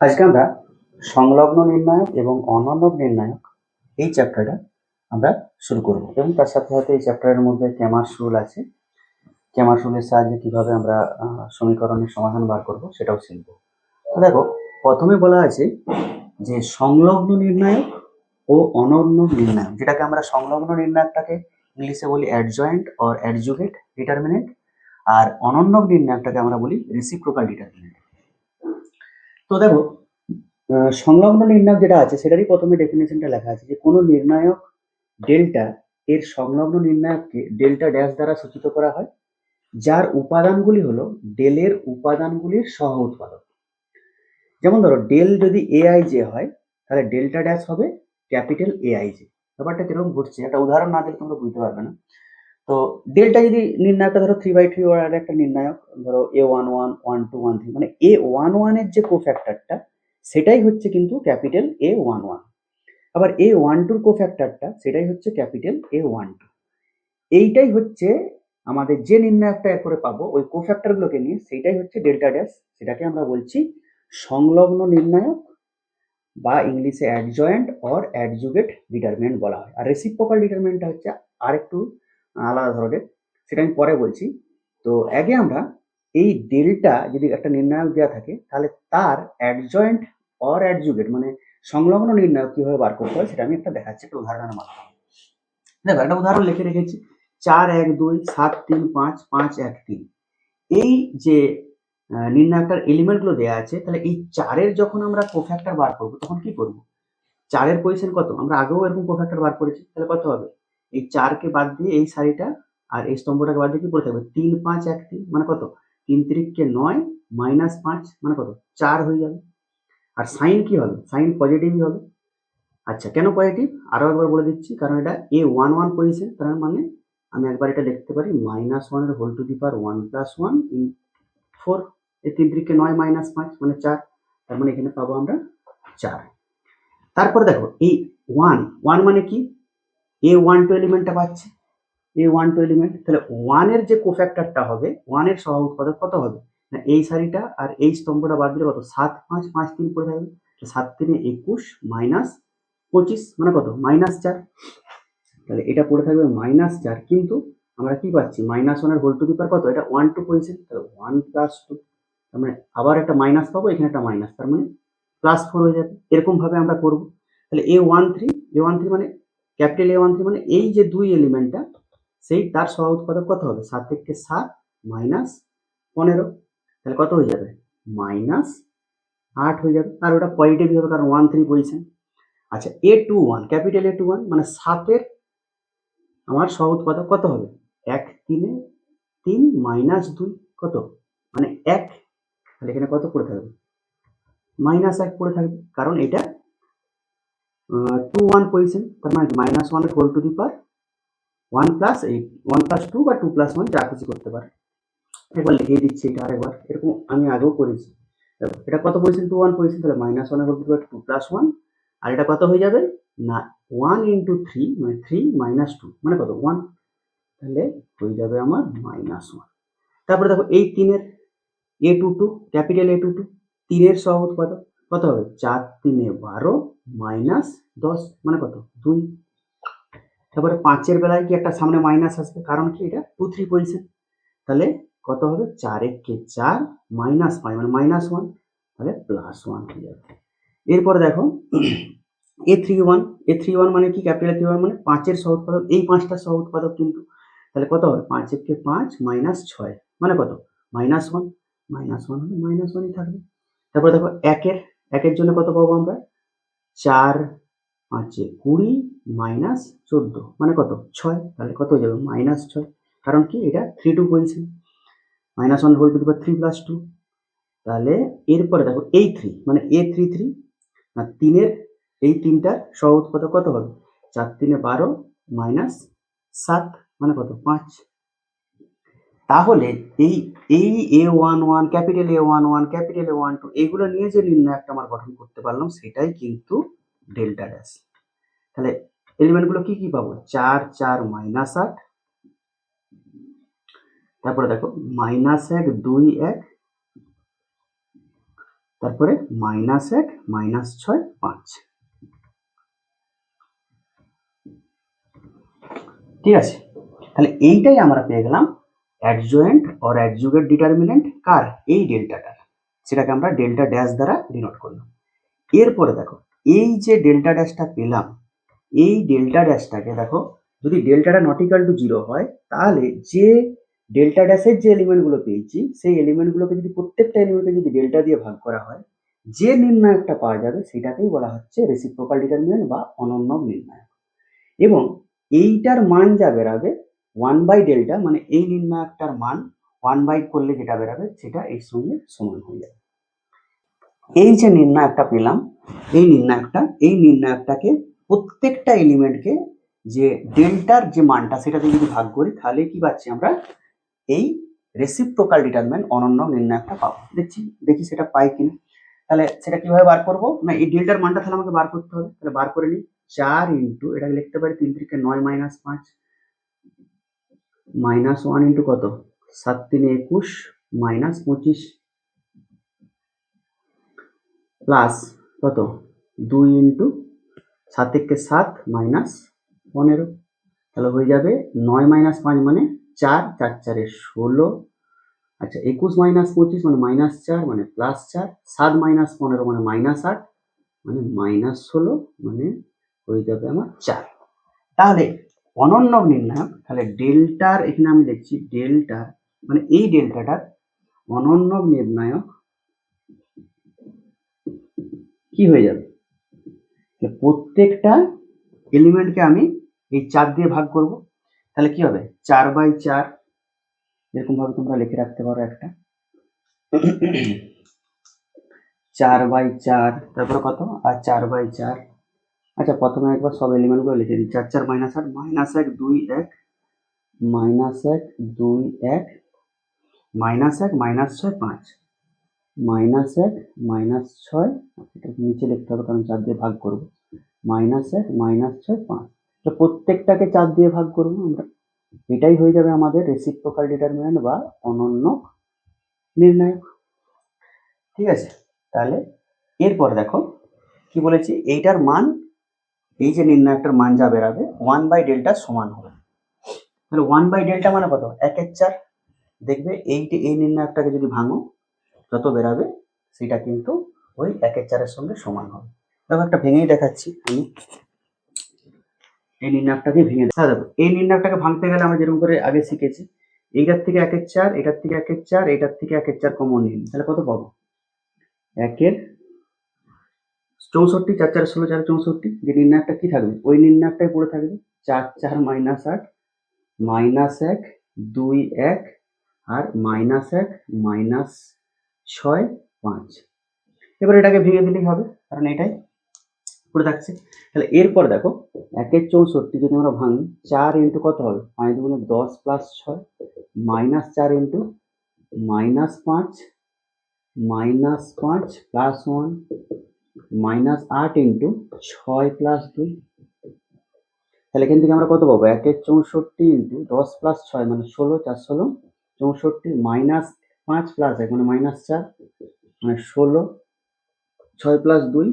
আজকে আমরা সংলগ্ন নির্ণায়ক এবং অনন্য নির্ণায়ক এই চ্যাপ্টারটা আমরা শুরু করব এবং তার সাথে সাথে এই চ্যাপ্টারের মধ্যে ক্যামার্স রুল আছে। ক্যামার্স রুলের সাহায্যে কিভাবে আমরা সমীকরণের সমাধান বার করব সেটাও শিখব। তো দেখো, প্রথমে বলা আছে যে সংলগ্ন নির্ণায়ক ও অনন্য নির্ণায়ক, যেটাকে আমরা সংলগ্ন নির্ণায়কটাকে ইংলিশে বলি অ্যাডজয়েন্ট অর অ্যাডজুগেট ডিটারমিনেন্ট, আর অনন্য নির্ণায়কটাকে আমরা বলি রেসিপ্রোকাল ডিটারমিনেন্ট। তো দেখো, সংলগ্ন নির্ণায়ক যেটা আছে সেটারই প্রথমে ডেফিনেশনটা লেখা আছে যে কোনো নির্ণায়ক ডেল্টা এর সংলগ্ন নির্ণায়ককে ডেল্টা ড্যাশ দ্বারা সূচিত করা হয়, যার উপাদানগুলি হলো ডেলের উপাদানগুলির সহ উৎপাদক। যেমন ধরো, ডেল যদি এআই জে হয় তাহলে ডেল্টা ড্যাশ হবে ক্যাপিটাল এআই জে। ব্যাপারটা কিরকম ঘটছে একটা উদাহরণ না দিলে তোমরা বুঝতে পারবে না। তো ডেল্টা যদি নির্ণায়কটা ধরো 3/3 ওয়ার একটা নির্ণায়ক, ধরো A11 A12 A13, মানে A11 এর যে কোফ্যাক্টরটা সেটাই হচ্ছে কিন্তু ক্যাপিটাল A11, আবার A12 কোফ্যাক্টরটা সেটাই হচ্ছে ক্যাপিটাল A12। এইটাই হচ্ছে আমাদের যে নির্ণায়কটা এরপরে পাবো ওই কোফ্যাক্টর গুলোকে নিয়ে, সেইটাই হচ্ছে ডেল্টা ড্যাশ। সেটাকে আমরা বলছি সংলগ্ন নির্ণায়ক বা ইংলিশে অ্যাডজয়েন্ট অর অ্যাডজুগেট ডিটারমিনেন্ট বলা হয়। আর রেসিপ্রোকাল ডিটারমিনেন্টটা হচ্ছে আরেকটু আলাদা ধরনের, সেটা আমি পরে বলছি। তো আগে আমরা এই ডেল্টা যদি একটা নির্ণায়ক দেওয়া থাকে তাহলে তার অ্যাডজয়েন্ট অর অ্যাডজুগেট মানে সংলগ্ন নির্ণায়ক কিভাবে বার করতে হয় সেটা আমি একটা দেখাচ্ছি একটা উদাহরণের মাধ্যমে। দেখো, একটা উদাহরণ লিখে রেখেছি 4 1 2 7 3 5 5 1 3। এই যে নির্ণায়কটার এলিমেন্ট গুলো দেওয়া আছে, তাহলে এই 4-এর যখন আমরা কোফ্যাক্টর বার করবো তখন কি করব? 4-এর পজিশন কত? আমরা আগেও এরকম কোফ্যাক্টর বার করেছি, তাহলে কত হবে? এই 4-কে বাদ দিয়ে এই সারিটা আর এই স্তম্ভটাকে বাদ দিয়ে কি পড়ে থাকবে? 3 5 1 3 মানে কত? 3 3 9 -5 মানে কত? 4 হয়ে যাবে। আর সাইন কি হবে? সাইন পজিটিভই হবে। আচ্ছা, কেন পজিটিভ আরো একবার বলে দিচ্ছি, কারণ এটা A11 পজিশন, তার মানে আমি একবার এটা লিখতে পারি -1 এর whole to the power 1 + 1 in 4। এই 3 3 9 -5 মানে 4, তার মানে এখানে পাবো আমরা 4। তারপর দেখো, এই 1 মানে কি? A12 এলিমেন্টটা পাচ্ছে, A12 এলিমেন্ট, তাহলে 1 এর যে কোফ্যাক্টরটা হবে 1 এর সহ উৎপাদক কত হবে? না এই সারিটা আর এই স্তম্ভটা বাদ দিলে কত? 7 5 5 3 পড়ে থাকবে। 7 3 21 -25 মানে কত? -4। তাহলে এটা পড়ে থাকবে -4, কিন্তু আমরা কি পাচ্ছি? -1 এর হোল টু দি পাওয়ার কত? এটা 1 2 পজিশন, তাহলে 1 + 2, তার মানে আবার একটা মাইনাস পাবো, এখানে একটা মাইনাস, তার মানে +4 হয়ে যাবে। এরকম ভাবে আমরা করব। তাহলে A13 মানে ক্যাপিটাল A13 মানে এই যে দুই এলিমেন্টটা সেই তার সহ উৎপাদক কত হবে? 7 থেকে 7 -15, তাহলে কত হয়ে যাবে? -8 হয়ে যাবে। আর ওটা পজিটিভ হবে কারণ 13 পজিশন। আচ্ছা, A21 ক্যাপিটাল A21 মানে 7 এর আমার সহ উৎপাদক কত হবে? 1 3 3 -2 কত? মানে 1, তাহলে এখানে কত পড়ে থাকবে? -1 পড়ে থাকবে, কারণ এটা 21 পজিশন, তার মানে -1 এর হোল টু দি পাওয়ার 1 + 8 1 + 2 বা 2 + 1 যা খুশি করতে পারে। একবার লিখে দিচ্ছি এটা আরেকবার, এরকম আমি আগেও করেছি। দেখো, এটা কত পজিশন? 21 পজিশন, তাহলে -1 এর হোল টু দি পাওয়ার 2 + 1, আর এটা কত হয়ে যাবে? না 1 × 3 মানে 3 - 2 মানে কত? 1, তাহলে হয়ে যাবে আমার -1। তারপরে দেখো, এই 3 এর A22 ক্যাপিটাল A22 3 এর সহ উৎপাদক কত হবে? 4 3 12 -10 মানে কত? 2। তারপরে 5 এর বেলায় কি একটা সামনে মাইনাস আসবে, কারণ কি এটা 2 3 পজিশন, তাহলে কত হবে? 4 1 4 -5 মানে -1, তাহলে +1 হয়ে যাবে। এরপরে দেখো A31 মানে কি? ক্যাপিটাল A31 মানে 5 এর সহ উৎপাদক, এই 5টা সহ উৎপাদক কিন্তু, তাহলে কত হবে? 5 1 5 -6 মানে কত? -1, -1 হলে -1ই থাকবে। তারপরে দেখো 1 এর জন্য কত পাবো আমরা? 4 5 20 -14 মানে কত? 6, তাহলে কত হয়ে যাবে? -6, কারণ কি এটা 3 2 position, -1 whole to the power 3 + 2। তাহলে এরপরে দেখো এই 3 মানে A33 না 3 এর এই 3টার সহ উৎপাদক কত হবে? 4 3 12 -7 মানে কত? 5। তাহলে এই এই A11 capital A11 capital A12 এগুলো নিয়ে যে নির্ণায়কটা আমরা গঠন করতে পারলাম সেটাই কিন্তু ডেল্টা ড্যাশ। তাহলে এলিমেন্ট গুলো কি কি পাবো? 4 4 -8, তারপরে দেখো -1 2 1, তারপরে -1 -6 5। ঠিক আছে, তাহলে এইটাই আমরা পেয়ে গেলাম অ্যাডজয়েন্ট অর অ্যাডজুগেট ডিটারমিনেন্ট কার, এই ডেল্টাটার, সেটাকে আমরা ডেল্টা ড্যাশ দ্বারা ডিনোট করলাম। এরপরে দেখো এই যে ডেল্টা ড্যাশটা পেলাম, এই ডেল্টা ড্যাশটাকে দেখো যদি ডেল্টাটা নট ইকুয়াল টু 0 হয়, তাহলে যে ডেল্টা ড্যাশের যে এলিমেন্টগুলো পেয়েছি সেই এলিমেন্টগুলোকে যদি প্রত্যেকটা এলিমেন্টকে যদি ডেল্টা দিয়ে ভাগ করা হয়, যে নির্ণায়কটা পাওয়া যাবে সেটাকেই বলা হচ্ছে রেসিপ্রোকাল ডিটারমিনেন্ট বা অনন্য নির্ণায়ক। এবং এইটার মান যা বেরাবে 1/ডেল্টা, মানে এই নির্ণায়কটার মান 1 করলে যেটা বেরাবে সেটা এর সঙ্গে সমান হয়ে যাবে। এই যে নির্ণায়কটা পেলাম, এই নির্ণায়কটাকে প্রত্যেকটা এলিমেন্টকে যে ডেল্টার যে মানটা সেটা দিয়ে যদি ভাগ করি, তাহলে কি পাচ্ছি আমরা, এই রেসিপ্রোকাল ডিটারমিনেন্ট অনন্য নির্ণায়কটা পাবো। দেখি সেটা পাই কিনা। তাহলে সেটা কিভাবে বার করবো না, এই ডেল্টার মানটা তাহলে আমাকে বার করতে হবে। তাহলে বার করে নিই, 4 ইন্টু এটাকে লিখতে পারি 3 3 9 -5 -1 ইন্টু কত 7 3 21 -25 প্লাস কত 2 ইন্টু 7 1 7 -15, তাহলে হয়ে যাবে 9 -5 মানে 4 4 4 16, আচ্ছা 21 -25 মানে -4 মানে +4, 7 -15 মানে -8 মানে -16 মানে হয়ে যাবে আমার 4। তাহলে অনন্য নির্ণায়ক, তাহলে ডেল্টার এখানে আমি লিখছি ডেল্টার মানে এই ডেল্টাটার অনন্য নির্ণায়ক কি হয়ে যাবে, প্রত্যেকটা এলিমেন্টকে আমি এই 4 দিয়ে ভাগ করব। তাহলে কি হবে 4/4, এরকম ভাবে তোমরা লিখে রাখতে পারো একটা 4/4, তারপরে কত আর 4/4। আচ্ছা প্রথমে একবার সব এলিমেন্টগুলো লিখে দিই, 4 4 -8 -1 2 1 -1 2 1 -1 -6 5 -1 -6, এটা নিচে লিখতে হবে কারণ 4 দিয়ে ভাগ করবো, -1 -6 5। তো প্রত্যেকটাকে 4 দিয়ে ভাগ করবো আমরা, এটাই হয়ে যাবে আমাদের রেসিপ্রোকাল ডিটারমিনেন্ট বা অনন্য নির্ণায়ক। ঠিক আছে, তাহলে এরপর দেখো কি বলেছি, এইটার মান, এই যে নির্ণায়কটার মান যা বেরাবে 1/ডেল্টা সমান হবে। তাহলে 1/ডেল্টা মানে কত 1/4। দেখবে এই নির্ণায়কটাকে যদি ভাঙো যত বেরাবে সেটা কিন্তু ওই 1/4 সঙ্গে সমান হবে। দেখো একটা ভেঙেই দেখাচ্ছি আমি, এই নির্ণায়কটাকে ভেঙে দেখো। এই নির্ণায়কটাকে ভাঙতে গেলে আমরা যেরকম করে আগে শিখেছি, এইটার থেকে 1/4, এটার থেকে 1/4, এটার থেকে 1/4 কমন নিন, তাহলে কত পাবো 1/64, 4 4 16 4 64, যে নির্ণায়কটা কি থাকবে ওই নির্ণায়কটাই পড়ে থাকবে, 4 4 -8 -1 2 1 আর -1 -6 5। এবার এটাকে ভেঙে দিলেই হবে কারণ এটাই পড়ে থাকছে। তাহলে এরপর দেখো 1/64 যদি আমরা ভাঙি, 4 ইন্টু কত হবে 5 দুগুণে 10 plus 6 -4 into -5 -5 plus 1 -8 into 6 plus 2। তাহলে এখান থেকে আমরা কত পাবো 1/64 ইন্টু 10 প্লাস 6 মানে 16 4 16 64 -5 প্লাস 1 মানে -4 মানে 16, 6 প্লাস 2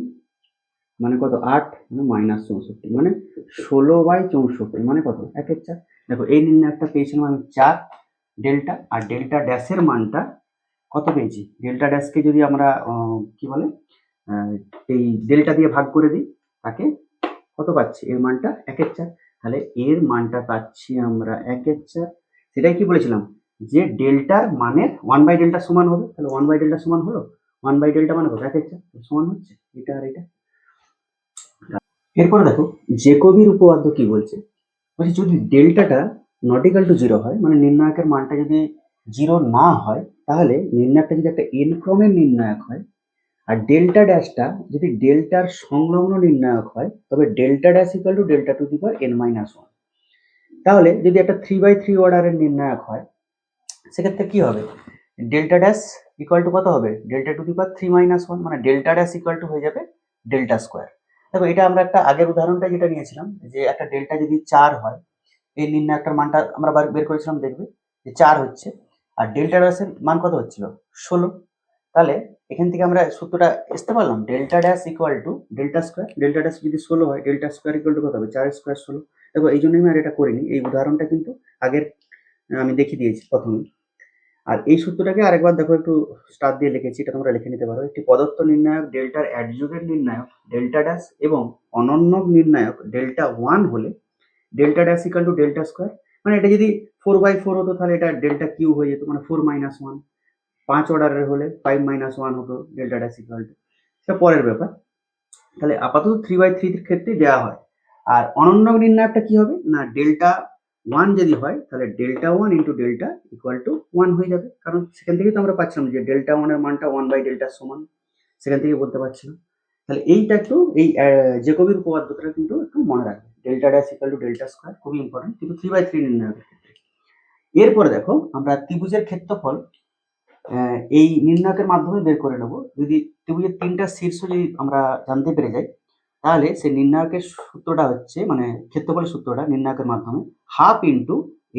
মানে কত 8 মানে -64 মানে 16/64 মানে কত 1/4। দেখো এই নির্ণায়কটা পেয়েছিলাম আমি 4 ডেল্টা, আর ডেল্টা ড্যাশের মানটা কত পেয়েছি, ডেল্টা ড্যাশকে যদি আমরা কি বলে এই ডেল্টা দিয়ে ভাগ করে দিই তাকে কত পাচ্ছি, এর মানটা 1/4। তাহলে এর মানটা পাচ্ছি আমরা 1/4। সেটাই কি বলেছিলাম যে ডেল্টার মানের 1/ডেল্টা সমান হবে, তাহলে 1/ডেল্টা সমান হলো 1/ডেল্টা মানে কত 1/4 সমান হচ্ছে এটা আর এটা। এরপর দেখো জেকবির উপপাদ্য কি বলছে, বলছে যদি ডেল্টাটা নট ইকুয়াল টু 0 হয়, মানে নির্ণায়কের মানটা যদি 0 না হয়, তাহলে নির্ণায়কটা যদি একটা n ক্রমের নির্ণায়ক হয়, আর ডেল্টা ড্যাশটা যদি ডেল্টার সংলগ্ন নির্ণায়ক হয়, তবে delta dash equal to delta two the power n-1। তাহলে যদি একটা 3/3 অর্ডারের নির্ণায়ক হয়, সেক্ষেত্রে কি হবে, ডেল্টা ড্যাশ ইকুয়াল টু কত হবে ডেল্টা টু দি পাওয়ার 3-1, মানে ডেল্টা ড্যাশ ইকুয়াল টু হয়ে যাবে ডেল্টা স্কোয়ার। দেখো এটা আমরা একটা আগের উদাহরণটা যেটা নিয়েছিলাম, যে একটা ডেল্টা যদি 4 হয়, এই নির্ণায়কটার মানটা আমরা বের করেছিলাম, দেখবে যে 4 হচ্ছে, আর ডেল্টা ড্যাশের মান কত হচ্ছিল 16। তাহলে এখান থেকে আমরা সূত্রটা আসতে পারলাম, delta dash equal to delta square. Delta dash যদি 16 হয়, ডেল্টা স্কোয়ার ইকুয়াল টু কত হবে? 4 স্কোয়ার 16। দেখো এই জন্যই আমি আর এটা করিনি, এই উদাহরণটা কিন্তু আগের আমি দেখিয়ে দিয়েছি প্রথমেই। আর এই সূত্রটাকে আরেকবার দেখো, একটু স্টার দিয়ে লিখেছি, এটা তোমরা লিখে নিতে পারো। একটি প্রদত্ত নির্ণায়ক ডেল্টার অ্যাডজুগেট নির্ণায়ক ডেল্টা ড্যাশ এবং অনন্য নির্ণায়ক ডেল্টা 1 হলে delta dash equal to delta square. মানে এটা যদি 4/4 হতো তাহলে এটা ডেল্টা কিউ হয়ে যেত, মানে 4 - 1। 5 অর্ডারের হলে 5 - 1 হতো ডেল্টা ড্যাশ ইকুয়াল টু। সেটা পরের ব্যাপার। তাহলে আপাতত 3/3 এর ক্ষেত্রে দেওয়া হয়। আর অনন্য নির্ণায়কটা কি হবে না, ডেল্টা 1 যদি হয় তাহলে delta 1 into delta equal to 1 হয়ে যাবে, কারণ সেখান থেকেই তো আমরা পাচ্ছিলাম যে ডেল্টা 1 এর মানটা 1/ডেল্টার সমান, সেখান থেকে বলতে পারছিলাম। তাহলে এইটা একটু, এই জ্যাকোবির উপপাদ্যটা কিন্তু একটু মনে রাখবে, delta dash equal to delta square, খুবই ইম্পর্টেন্ট কিন্তু 3/3 নির্ণায়কের ক্ষেত্রে। এরপরে দেখো আমরা ত্রিভুজের ক্ষেত্রফল এই নির্ণায়কের মাধ্যমে বের করে নেব। যদি ত্রিভুজের 3টা শীর্ষ যদি আমরা জানতে পেরে যাই, তাহলে সেই নির্ণায়কের সূত্রটা হচ্ছে, মানে ক্ষেত্রফলের সূত্রটা নির্ণায়কের মাধ্যমে half into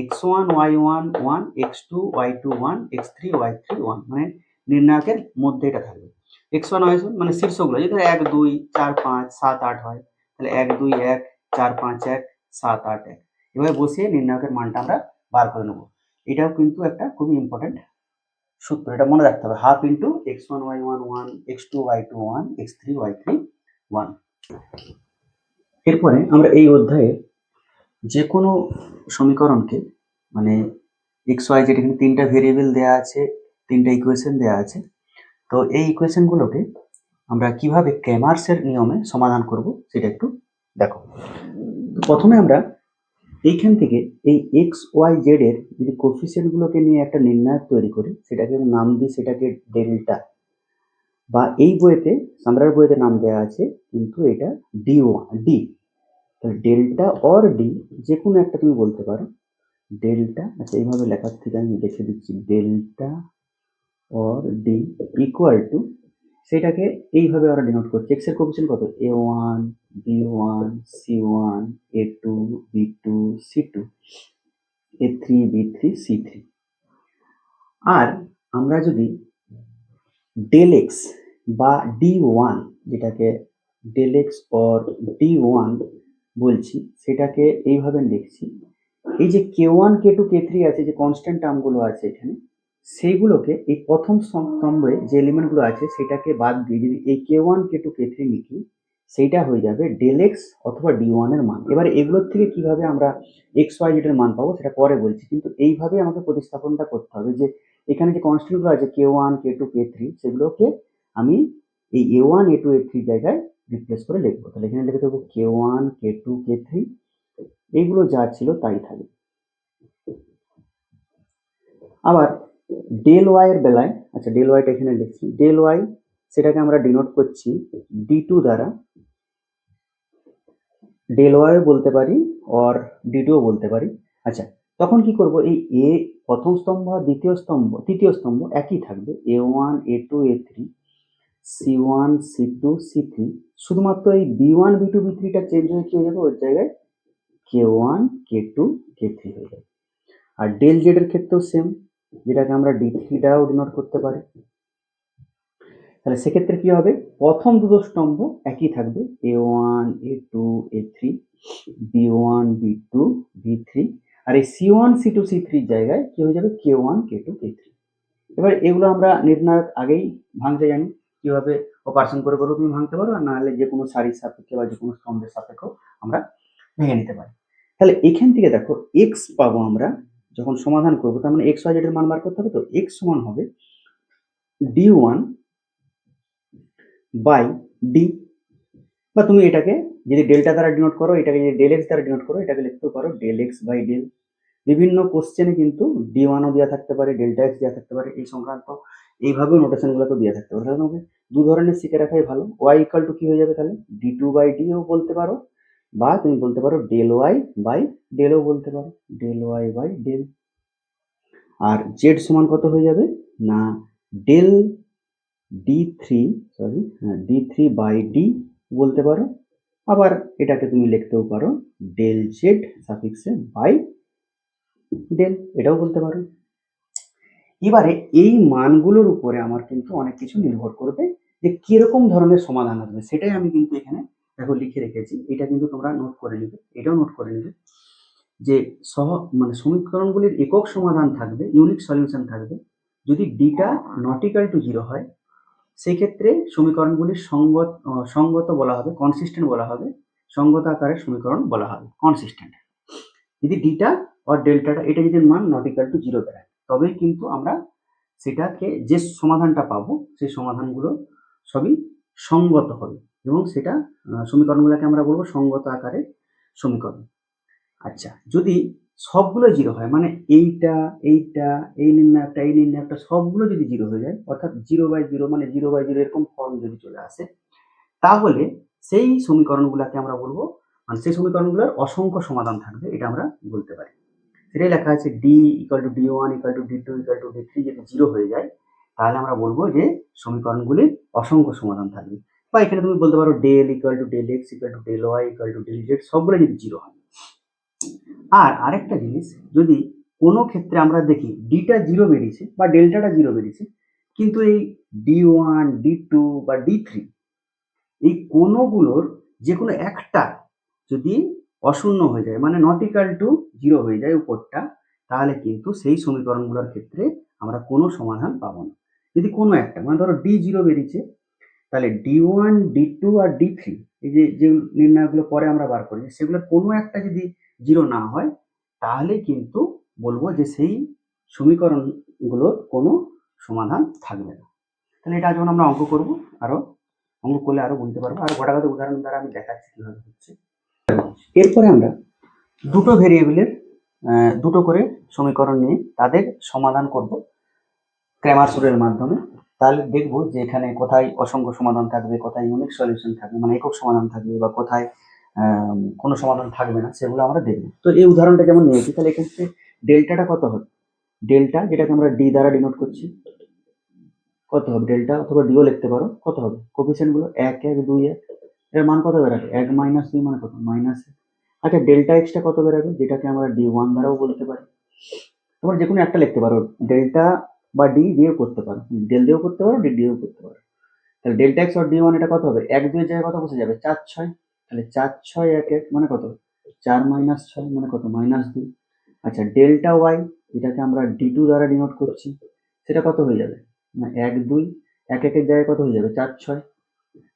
x1 y1 1 x2 y2 1 x3 y3 1, মানে নির্ণায়কের মধ্যে এটা থাকবে। x1 y1 মানে শীর্ষগুলো, যদি 1 2 4 5 7 8 হয়, তাহলে 1 2 1 4 5 1 7 8 1, এভাবে বসিয়ে নির্ণায়কের মানটা আমরা বার করে নেব। এটাও কিন্তু একটা খুবই ইম্পর্টেন্ট সূত্র, এটা মনে রাখতে হবে, half into x1 y1 1 x2 y2 1 x3 y3 1। এরপরে আমরা এই অধ্যায়ে যে কোনো সমীকরণকে, মানে এক্স ওয়াই জেড, এখানে 3টা ভেরিয়েবল দেওয়া আছে, 3টা ইকুয়েশন দেওয়া আছে। তো এই ইকুয়েশনগুলোকে আমরা কিভাবে ক্রেমার্সের নিয়মে সমাধান করব সেটা একটু দেখো। তো প্রথমে আমরা এইখান থেকে এই এক্স ওয়াই জেড এর যদি কোফিসিয়েন্টগুলোকে নিয়ে একটা নির্ণায়ক তৈরি করি, সেটাকে নাম দিই, সেটাকে ডেল্টা, বা এই বইতে, সামরার বইতে নাম দেওয়া আছে কিন্তু এটা ডি। তাহলে ডেল্টা অর ডি, যে কোনো একটা তুমি বলতে পারো। ডেল্টা, আচ্ছা এইভাবে লেখার থেকে আমি লিখে দিচ্ছি, delta or D equal to, সেটাকে এইভাবে আমরা ডিনোট করছি। এক্স এর কোফিসিয়েন্ট কত? a1 b1 c1 a2 b2 c2 a3 b3 c3। আর আমরা যদি ডেল এক্স বা d1, যেটাকে ডেল এক্স অর d1 বলছি, সেটাকে এইভাবে লিখছি। এই যে k1 k2 k3 আছে, যে কনস্ট্যান্ট টার্মগুলো আছে এখানে, সেইগুলোকে এই প্রথম স্তম্ভে যে এলিমেন্টগুলো আছে সেটাকে বাদ দিয়ে যদি এই k1 k2 k3 লিখি, সেইটা হয়ে যাবে ডেল এক্স অথবা d1 এর মান। এবারে এগুলোর থেকে কিভাবে আমরা এক্স ওয়াই জেড এর মান পাবো সেটা পরে বলছি, কিন্তু এইভাবে আমাকে প্রতিস্থাপনটা করতে হবে, যে এখানে যে কনস্ট্যান্টগুলো আছে k1 k2 k3, সেগুলোকে আমি এই a1 a2 a3 জায়গায় রিপ্লেস করে লিখবো। তাহলে এখানে লিখে দেবো k1 k2 k3, এইগুলো যা ছিল তাই থাকবে। আবার ডেল ওয়াই এর বেলায়, আচ্ছা ডেল ওয়াইটা এখানে লিখছি, ডেল ওয়াই সেটাকে আমরা ডিনোট করছি d2 দ্বারা। ডেল ওয়াই বলতে পারি অর d2 বলতে পারি। আচ্ছা, তখন কি করব, এই এ প্রথম স্তম্ভ আর তৃতীয় স্তম্ভ একই থাকবে, a1 a2 a3 c1 c2 c3, শুধুমাত্র এই b1 b2 b3টা চেঞ্জ হয়ে কি হয়ে যাবে, ওর জায়গায় k1 k2 k3 হয়ে যাবে। আর ডেল জেড এর ক্ষেত্রেও সেম, যেটাকে আমরা d3 দ্বারাও ডিনোট করতে পারি। তাহলে সেক্ষেত্রে কি হবে, প্রথম দুটো স্তম্ভ একই থাকবে, a1 a2 a3 b1 b2 b3, আর এই c1 c2 c3 জায়গায় কি হয়ে যাবে, k1 k2 k3। এবার এগুলো আমরা নির্ণায়ক আগেই ভাঙতে জানি, কিভাবে অপারেশন করে করে তুমি ভাঙতে পারো, আর না হলে যে কোনো সারির সাপেক্ষে বা যে কোনো স্তম্ভের সাপেক্ষেও আমরা ভেঙে নিতে পারি। তাহলে এখান থেকে দেখো এক্স পাবো আমরা যখন সমাধান করবো, তার মানে এক্স ওয়াই জেড এর মান বার করতে হবে। তো এক্স সমান হবে d1 বাই ডি, বা তুমি এটাকে যদি ডেল্টা দ্বারা ডিনোট করো, এটাকে যদি ডেল এক্স দ্বারা ডিনোট করো, এটাকে লিখতে পারো ডেল এক্স বাই ডেল। বিভিন্ন কোশ্চেনে কিন্তু d1ও দেওয়া থাকতে পারে, ডেল্টা এক্স দেওয়া থাকতে পারে, এই সংক্রান্ত এইভাবে নোটেশনগুলোকে দেওয়া থাকতে পারে। তাহলে তোমাকে দু ধরনের শিখে রাখাই ভালো। ওয়াই ইকুয়াল টু কি হয়ে যাবে, তাহলে d2 বাই ডিও বলতে পারো, বা তুমি বলতে পারো ডেল ওয়াই বাই ডেলও বলতে পারো, ডেল ওয়াই বাই ডেল। আর জেড সমান কত হয়ে যাবে না, del d3, sorry d3 by D বলতে পারো। আবার এটাকে তুমি লিখতেও পারো ডেল জেড সাফিক্সে বাই ডেল, এটাও বলতে পারো। এবারে এই মানগুলোর উপরে আমার কিন্তু অনেক কিছু নির্ভর করবে যে কিরকম ধরনের সমাধান আসবে, সেটাই আমি কিন্তু এখানে দেখো লিখে রেখেছি। এটা কিন্তু তোমরা নোট করে নিবে, এটাও নোট করে নিবে যে মানে সমীকরণগুলির একক সমাধান থাকবে, ইউনিক সলিউশন থাকবে যদি ডিটা নট ইকুয়াল টু 0 হয়। সেই ক্ষেত্রে সমীকরণগুলির সঙ্গত বলা হবে, কনসিস্টেন্ট বলা হবে, সঙ্গত আকারের সমীকরণ বলা হবে কনসিস্টেন্ট। যদি ডিটা আর ডেল্টাটা এটা যদি মান নট ইকুয়াল টু 0 বেড়ায়, তবেই কিন্তু আমরা সেটাকে যে সমাধানটা পাবো সেই সমাধানগুলো সবই সঙ্গত হবে এবং সেটা সমীকরণগুলোকে আমরা বলবো সঙ্গত আকারের সমীকরণ। আচ্ছা, যদি সবগুলো 0 হয়, মানে এইটা এইটা এই নির্ণায়কটা এই নির্ণায়কটা সবগুলো যদি 0 হয়ে যায়, অর্থাৎ 0/0 মানে 0/0 এরকম ফর্ম যদি চলে আসে, তাহলে সেই সমীকরণগুলোকে আমরা বলবো, মানে সেই সমীকরণগুলোর অসংখ্য সমাধান থাকবে, এটা আমরা বলতে পারি। সেটাই লেখা আছে d = d1 = d2 = d3 যদি 0 হয়ে যায়, তাহলে আমরা বলবো যে সমীকরণগুলির অসংখ্য সমাধান থাকবে। বা এখানে তুমি বলতে পারো del = del x = del y = del z, সবগুলো যদি 0 হয়। আর আরেকটা জিনিস, যদি কোনো ক্ষেত্রে আমরা দেখি ডিটা 0 বেরিয়েছে বা ডেল্টাটা 0 বেরিয়েছে, কিন্তু এই d1 d2 বা d3 এই কোনোগুলোর যে কোনো একটা যদি অশূন্য হয়ে যায়, মানে নট ইকুয়াল টু 0 হয়ে যায় উপরটা, তাহলে কিন্তু সেই সমীকরণগুলোর ক্ষেত্রে আমরা কোনো সমাধান পাবো না। যদি কোনো একটা, মানে ধরো d0 বেরিয়েছে, তাহলে d1 d2 আর d3 এই যে নির্ণায়কগুলো পরে আমরা বার করি, সেগুলোর কোনো একটা যদি 0 না হয়, তাহলে কিন্তু বলবো যে সেই সমীকরণগুলোর কোনো সমাধান থাকবে না। তাহলে এটা যখন আমরা অঙ্ক করবো, আরো অঙ্ক করলে আরো বুঝতে পারবো, আর গোটাগত উদাহরণ দ্বারা আমি দেখাচ্ছি কিভাবে হচ্ছে। এরপরে আমরা দুটো ভেরিয়েবলের দুটো করে সমীকরণ নিয়ে তাদের সমাধান করব ক্র্যামার রুলের মাধ্যমে। তাহলে দেখবো যে এখানে কোথায় অসংখ্য সমাধান থাকবে, কোথায় ইউনিক সলিউশন থাকবে মানে একক সমাধান থাকবে, বা কোথায় কোনো সমাধান থাকবে না, সেগুলো আমরা দেখবো। তো এই উদাহরণটা যেমন নিয়েছি, তাহলে এক্ষেত্রে ডেল্টাটা কত হবে, ডেল্টা যেটাকে আমরা ডি দ্বারা ডিনোট করছি, কত হবে ডেল্টা, অথবা ডিও লিখতে পারো, কত হবে কোফিসিয়েন্ট গুলো 1 1 2 1, এর মান কত বেরাবে 1 - 2 মানে কত -1। আচ্ছা, ডেল্টা এক্সটা কত বেরাবে, যেটাকে আমরা d1 দ্বারাও বলতে পারি। তোমরা যে কোনো একটা লিখতে পারো, ডেল্টা বা ডি দিয়েও করতে পারো, ডেল দিয়েও করতে পারো, ডি দিয়েও করতে পারো। তাহলে ডেল্টা এক্স আর d1 এটা কত হবে, 1 2 এর জায়গায় কত বসে যাবে 4 6, তাহলে 4 6 1 1 মানে কত 4 - 6 মানে কত -2। আচ্ছা, ডেল্টা ওয়াই যেটাকে আমরা d2 দ্বারা ডিনোট করছি, সেটা কত হয়ে যাবে না 1 2 1 1 এর জায়গায় কত হয়ে যাবে 4 6,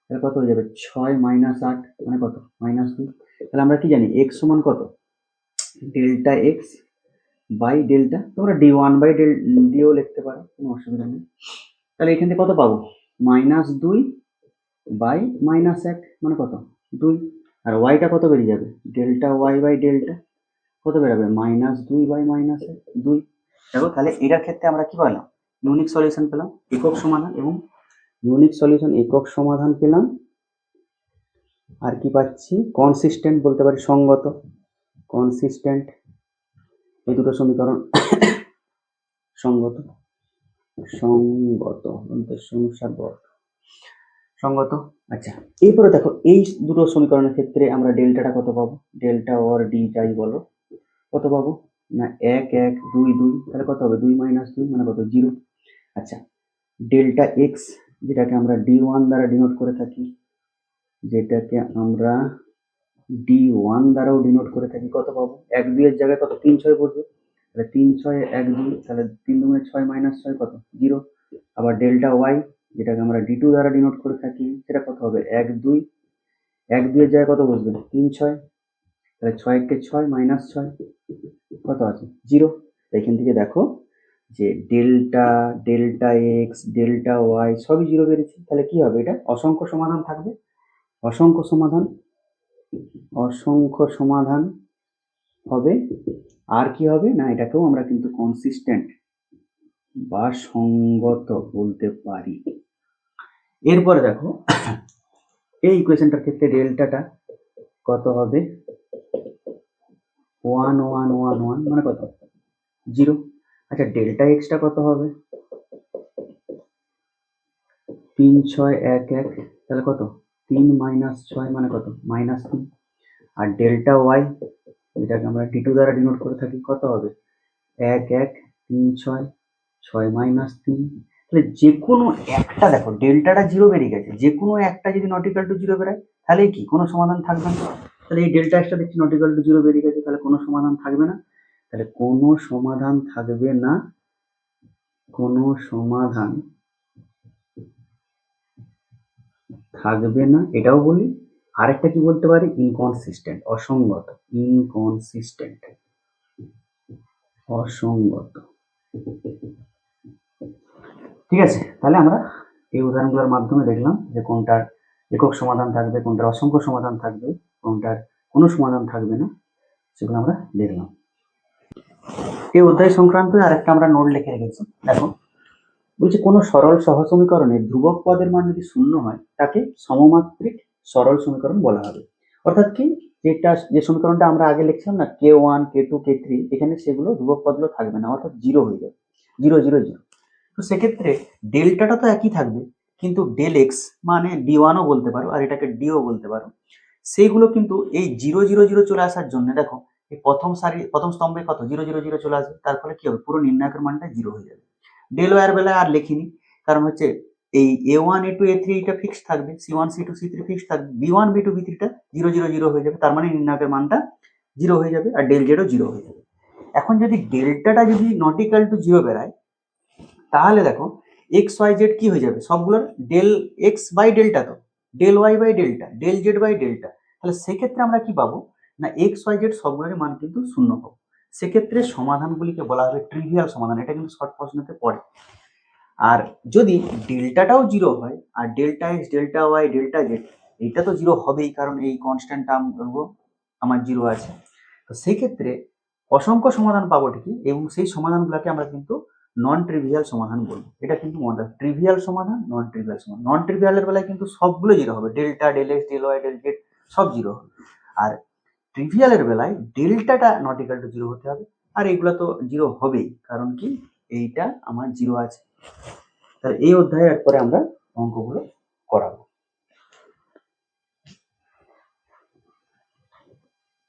তাহলে কত হয়ে যাবে 6 - 8 মানে কত -2। তাহলে আমরা কি জানি x সমান কত, ডেল্টা এক্স বাই ডেল্টা, তোমরা d1 বাই ডিও লিখতে পারো, কোনো অসুবিধা নেই। তাহলে এখান থেকে কত পাবো -2 বাই -1 মানে কত 2। আর ওয়াইটা কত বেরিয়ে যাবে, ডেল্টা ওয়াই বাই ডেল্টা কত বেরোবে -2 বাই -2। দেখো, তাহলে এটার ক্ষেত্রে আমরা কি পেলাম, ইউনিক সলিউশন পেলাম, একক সমাধান, এবং ইউনিক সলিউশন একক সমাধান পেলাম। আর কি পাচ্ছি, কনসিস্টেন্ট বলতে পারি, সঙ্গত, কনসিস্টেন্ট, এই দুটো সমীকরণ সঙ্গত, সঙ্গত সঙ্গত। আচ্ছা, এরপরে দেখো এই দুটো সমীকরণের ক্ষেত্রে আমরা ডেল্টাটা কত পাবো, ডেল্টা ওর ডি যাই বলো, কত পাবো না 1 1 2 2, তাহলে কত হবে 2 - 2 মানে কত 0। আচ্ছা, ডেল্টা এক্স যেটাকে আমরা d1 দ্বারা ডিনোট করে থাকি, যেটাকে আমরা d1 দ্বারাও ডিনোট করে থাকি, কত পাবো 1 2 এর জায়গায় কত 3 6 বসবে, তাহলে 3 6 1 2, তাহলে 3 2 6 -6 কত 0। আবার ডেল্টা ওয়াই যেটাকে আমরা d2 দ্বারা ডিনোট করে থাকি, সেটা কত হবে 1 2, 1 2 এর জায়গায় কত বসবে 3 6, তাহলে 6 কে 6 -6 কত আছে 0। এখান থেকে দেখো যে delta delta x delta y সবই 0 বেরিয়েছে, তাহলে কি হবে, এটা অসংখ্য সমাধান থাকবে, অসংখ্য সমাধান, অসংখ্য সমাধান হবে। আর কি হবে না, এটাকেও আমরা কিন্তু কনসিস্টেন্ট বা সঙ্গত বলতে পারি। এরপরে দেখো এই ইকুয়েশনটার ক্ষেত্রে ডেল্টাটা কত হবে 1 1 1 1 মানে কত 0। আচ্ছা, ডেল্টা এক্সটা কত হবে 3 6 1 1, তাহলে কত 3 - 6 মানে কত -3। আর ডেল্টা ওয়াই যেটাকে আমরা d2 দ্বারা ডিনোট করে থাকি, কত হবে 1 1 3 6, 6 মাইনাস 3, তাহলে যে কোনো একটা, দেখো ডেল্টাটা 0 বেরিয়ে গেছে, যে কোনো একটা যদি নট ইকুয়াল টু 0 বেরোয় তাহলে কি কোনো সমাধান থাকবে না। তাহলে এই ডেল্টা এক্সটা দেখছি নট ইকুয়াল টু 0 বেরিয়ে গেছে, তাহলে কোনো সমাধান থাকবে না। তাহলে কোনো সমাধান থাকবে না, কোনো সমাধান থাকবে না এটাও বলি। আরেকটা কি বলতে পারি, ইনকনসিস্টেন্ট, অসঙ্গত, ইনকনসিস্টেন্ট, অসঙ্গত। ঠিক আছে, তাহলে আমরা এই উদাহরণগুলোর মাধ্যমে দেখলাম যে কোনটার একক সমাধান থাকবে, কোনটার অসংখ্য সমাধান থাকবে, কোনটার কোনো সমাধান থাকবে না, সেগুলো আমরা দেখলাম। এই অধ্যায় সংক্রান্ত আরেকটা আমরা নোট লিখে রেখেছি, দেখো বলছে কোনো সরল সহসমীকরণে ধ্রুবক পদের মান যদি শূন্য হয় তাকে সমমাত্রিক সরল সমীকরণ বলা হবে। অর্থাৎ কি, যেটা যে সমীকরণটা আমরা আগে লিখছিলাম না, k1 k2 k3, এখানে সেগুলো ধ্রুবক পদগুলো থাকবে না, অর্থাৎ 0 হয়ে যাবে, 0 0 0। তো সেক্ষেত্রে ডেল্টাটা তো একই থাকবে, কিন্তু ডেল এক্স মানে d1ও বলতে পারো আর এটাকে ডিও বলতে পারো, সেইগুলো কিন্তু এই 0 0 0 চলে আসার জন্য দেখো এই প্রথম স্তম্ভে কত 0 0 0 চলে আসবে, তার ফলে কি হবে, পুরো নির্ণায়কের মানটা 0 হয়ে যাবে। ডেল ওয়াই এর বেলায় আর লিখিনি, কারণ হচ্ছে এই a1 a2 a3 এটা ফিক্স থাকবে, c1 c2 c3 ফিক্স থাকবে, b1 b2 b3 টা 0 0 0 হয়ে যাবে, তার মানে নির্ণায়কের মানটা 0 হয়ে যাবে আর ডেল জেডও 0 হয়ে যাবে। এখন যদি ডেল্টাটা যদি নট ইকুয়াল টু 0 বেরায়, তাহলে দেখো এক্স ওয়াই জেড কি হয়ে যাবে, সবগুলোর ডেল এক্স বাই ডেল্টা, তো del y by delta, del z by delta, তাহলে সেক্ষেত্রে আমরা কি পাবো না, এক্স ওয়াই জেড সবগুলোর মান কিন্তু শূন্য পাবো। সেক্ষেত্রে সমাধানগুলিকে বলা হবে ট্রিভিয়াল সমাধান, এটা কিন্তু শর্ট প্রশ্নতে পড়ে। আর যদি ডেল্টাটাও 0 হয় আর delta x delta Y delta Z এটা তো 0 হবেই, কারণ এই কনস্ট্যান্ট টার্ম আমার 0 আছে। তো সেই ক্ষেত্রে অসংখ্য সমাধান পাবো ঠিকই, এবং সেই সমাধানগুলোকে আমরা কিন্তু নন ট্রিভিয়াল সমাধান বলবো। এটা কিন্তু মনে রাখবে, ট্রিভিয়াল সমাধান, নন ট্রিভিয়াল সমাধান। নন ট্রিভিয়ালের বেলায় কিন্তু সবগুলো 0 হবে, delta del x del y del z সব 0 হবে। আর ট্রিভিয়ালের বেলায় ডেল্টাটা নট ইকুয়াল টু 0 হতে হবে, আর এগুলো তো 0 হবেই, কারণ কি এইটা আমার 0 আছে। তাহলে এই অধ্যায়ের পরে আমরা অঙ্কগুলো